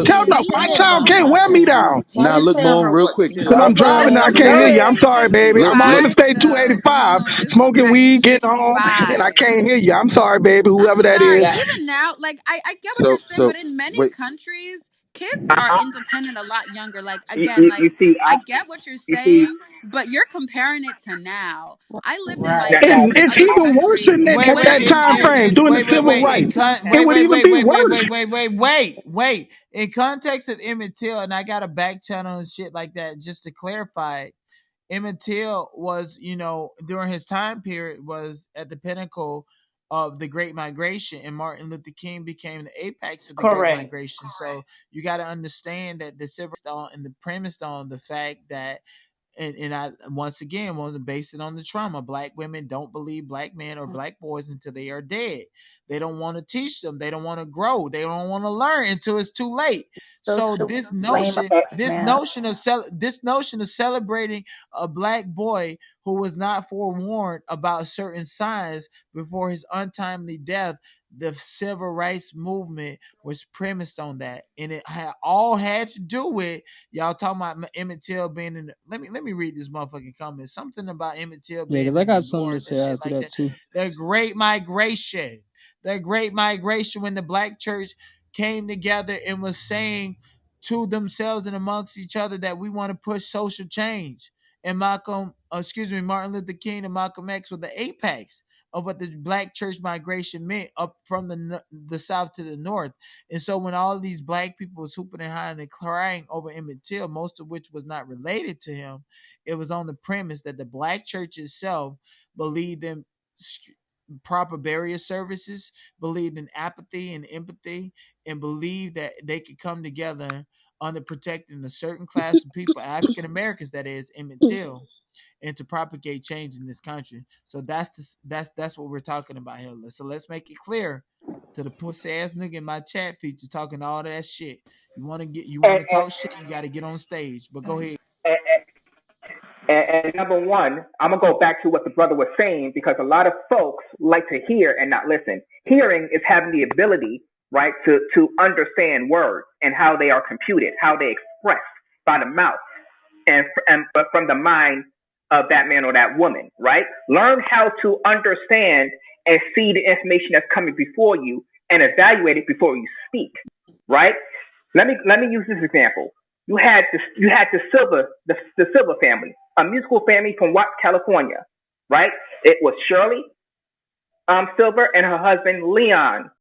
Tell Can no, you my say it child one can't more wear me time? down. Can Now you look, tell Moon, her real what quick, you because Cause y'all I'm mean? brought driving up and I something can't hear else. you. I'm No, sorry, baby. Look, I'm on look, Five Interstate though. Come 285 on, this smoking weed, getting home, and I five. can't hear you. I'm sorry, baby, I'm whoever that sorry. is. Yeah. Even now, like I get what so, you're saying, so, but in many wait, countries, kids are I, independent a lot younger. Like you, again, you, like you see, I get what you're you see saying, but you're comparing it to now. I lived in Right. like It, that. it's other even worse countries than that Wait, at wait, that when time there frame is during the wait, wait, civil wait. rights. Wait, It would wait, even wait, be wait, wait, worse. wait, wait, wait, wait. In context of Emmett Till, and I got a back channel and shit like that, just to clarify, Emmett Till was, during his time period, was at the pinnacle of the Great Migration, and Martin Luther King became the apex of the Great Correct. Migration. So you got to understand that the civil rights and the premise on the fact that and I once again want to base it on the trauma. Black women don't believe black men or black boys until they are dead. They don't want to teach them. They don't want to grow. They don't want to learn until it's too late. So So should this we blame notion, this now? notion of this notion of celebrating a black boy who was not forewarned about certain signs before his untimely death, the civil rights movement was premised on that, and it had all had to do with y'all talking about Emmett Till being in. Let me read this motherfucking comment. Something about Emmett Till Yeah, being because I in the got something to north and say shit after like that that. too. The Great Migration. The Great Migration, when the black church came together and was saying to themselves and amongst each other that we want to push social change. And Martin Luther King and Malcolm X were the apex of what the black church migration meant up from the south to the north. And so when all these black people was hooping and hollering and crying over Emmett Till, most of which was not related to him, it was on the premise that the black church itself believed in proper barrier services, believed in apathy and empathy, and believed that they could come together under protecting a certain class of people, African Americans, that is, Emmett Till, and to propagate change in this country. So that's what we're talking about here. So let's make it clear to the pussy ass nigga in my chat feature talking all that shit. You And, want to talk shit, you got to get on stage. But go ahead. and, and number one, I'm gonna go back to what the brother was saying because a lot of folks like to hear and not listen. Hearing is having the ability, right, to understand words and how they are computed, how they express by the mouth, and but from the mind of that man or that woman, right? Learn how to understand and see the information that's coming before you and evaluate it before you speak, right? Let me use this example. You had the Silver family, a musical family from Watts, California, right? It was Shirley Silver and her husband Leon